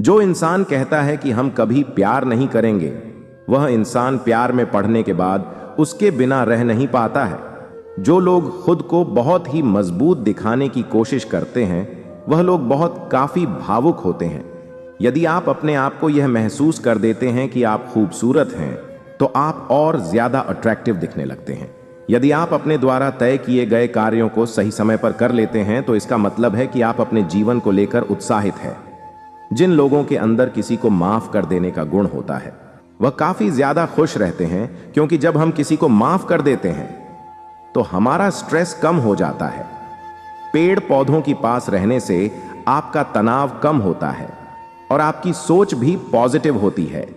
जो इंसान कहता है कि हम कभी प्यार नहीं करेंगे, वह इंसान प्यार में पड़ने के बाद उसके बिना रह नहीं पाता है। जो लोग खुद को बहुत ही मजबूत दिखाने की कोशिश करते हैं, वह लोग बहुत काफी भावुक होते हैं। यदि आप अपने आप को यह महसूस कर देते हैं कि आप खूबसूरत हैं, तो आप और ज्यादा अट्रैक्टिव दिखने लगते हैं। यदि आप अपने द्वारा तय किए गए कार्यों को सही समय पर कर लेते हैं, तो इसका मतलब है कि आप अपने जीवन को लेकर उत्साहित हैं। जिन लोगों के अंदर किसी को माफ कर देने का गुण होता है, वह काफी ज्यादा खुश रहते हैं, क्योंकि जब हम किसी को माफ कर देते हैं तो हमारा स्ट्रेस कम हो जाता है। पेड़ पौधों के पास रहने से आपका तनाव कम होता है और आपकी सोच भी पॉजिटिव होती है।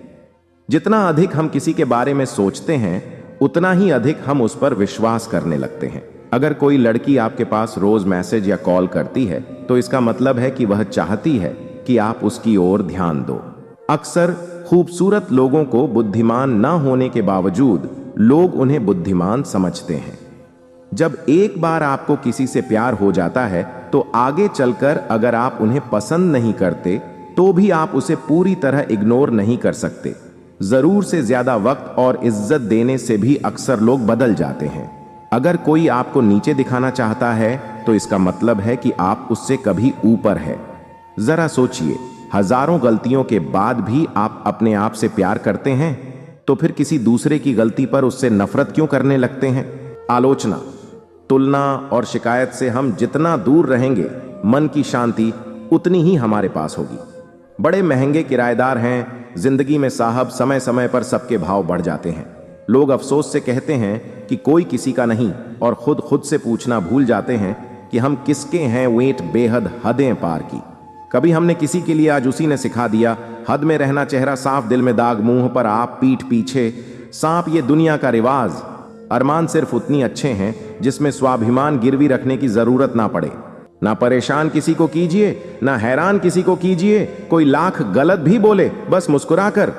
जितना अधिक हम किसी के बारे में सोचते हैं, उतना ही अधिक हम उस पर विश्वास करने लगते हैं। अगर कोई लड़की आपके पास रोज मैसेज या कॉल करती है, तो इसका मतलब है कि वह चाहती है कि आप उसकी ओर ध्यान दो। अक्सर खूबसूरत लोगों को बुद्धिमान न होने के बावजूद लोग उन्हें बुद्धिमान समझते हैं। जब एक बार आपको किसी से प्यार हो जाता है, तो आगे चलकर अगर आप उन्हें पसंद नहीं करते, तो भी आप उसे पूरी तरह इग्नोर नहीं कर सकते। जरूर से ज्यादा वक्त और इज्जत देने से भी अक्सर लोग बदल जाते हैं। अगर कोई आपको नीचे दिखाना चाहता है, तो इसका मतलब है कि आप उससे कभी ऊपर है। जरा सोचिए, हजारों गलतियों के बाद भी आप अपने आप से प्यार करते हैं, तो फिर किसी दूसरे की गलती पर उससे नफरत क्यों करने लगते हैं? आलोचना, तुलना और शिकायत से हम जितना दूर रहेंगे, मन की शांति उतनी ही हमारे पास होगी। बड़े महंगे किराएदार हैं, जिंदगी में साहब समय समय पर सबके भाव बढ़ जाते हैं। लोग अफसोस से कहते हैं कि कोई किसी का नहीं, और खुद से पूछना भूल जाते हैं कि हम किसके हैं। वेट बेहद हदें पार की। कभी हमने किसी के लिए, आज उसी ने सिखा दिया। हद में रहना चेहरा साफ, दिल में दाग, मुंह पर आप, पीठ पीछे सांप, ये दुनिया का रिवाज। अरमान सिर्फ उतनी अच्छे हैं जिसमें स्वाभिमान गिरवी रखने की जरूरत ना पड़े। ना परेशान किसी को कीजिए, ना हैरान किसी को कीजिए। कोई लाख गलत भी बोले, बस मुस्कुराकर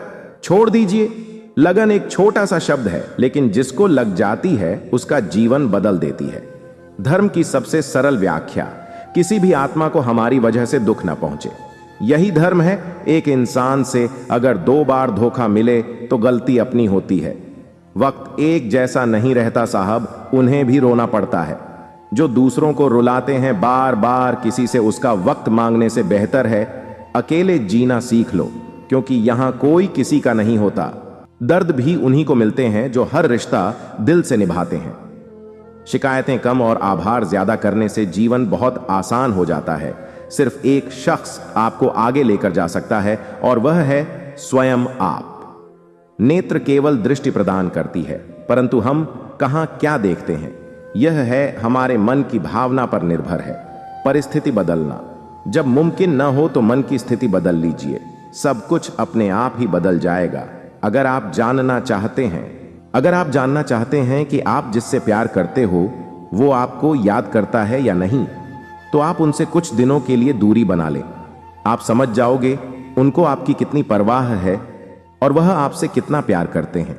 छोड़ दीजिए। लगन एक छोटा सा शब्द है, लेकिन जिसको लग जाती है उसका जीवन बदल देती है। धर्म की सबसे सरल व्याख्या, किसी भी आत्मा को हमारी वजह से दुख ना पहुंचे, यही धर्म है। एक इंसान से अगर 2 बार धोखा मिले तो गलती अपनी होती है। वक्त एक जैसा नहीं रहता साहब, उन्हें भी रोना पड़ता है। जो दूसरों को रुलाते हैं बार बार, किसी से उसका वक्त मांगने से बेहतर है अकेले जीना सीख लो, क्योंकि यहां कोई किसी का नहीं होता। दर्द भी उन्हीं को मिलते हैं जो हर रिश्ता दिल से निभाते हैं। शिकायतें कम और आभार ज्यादा करने से जीवन बहुत आसान हो जाता है। सिर्फ एक शख्स आपको आगे लेकर जा सकता है, और वह है स्वयं आप। नेत्र केवल दृष्टि प्रदान करती है, परंतु हम कहां क्या देखते हैं, यह है हमारे मन की भावना पर निर्भर है। परिस्थिति बदलना, जब मुमकिन न हो तो मन की स्थिति बदल लीजिए। सब कुछ अपने आप ही बदल जाएगा। अगर आप जानना चाहते हैं कि आप जिससे प्यार करते हो वो आपको याद करता है या नहीं, तो आप उनसे कुछ दिनों के लिए दूरी बना लें। आप समझ जाओगे उनको आपकी कितनी परवाह है और वह आपसे कितना प्यार करते हैं।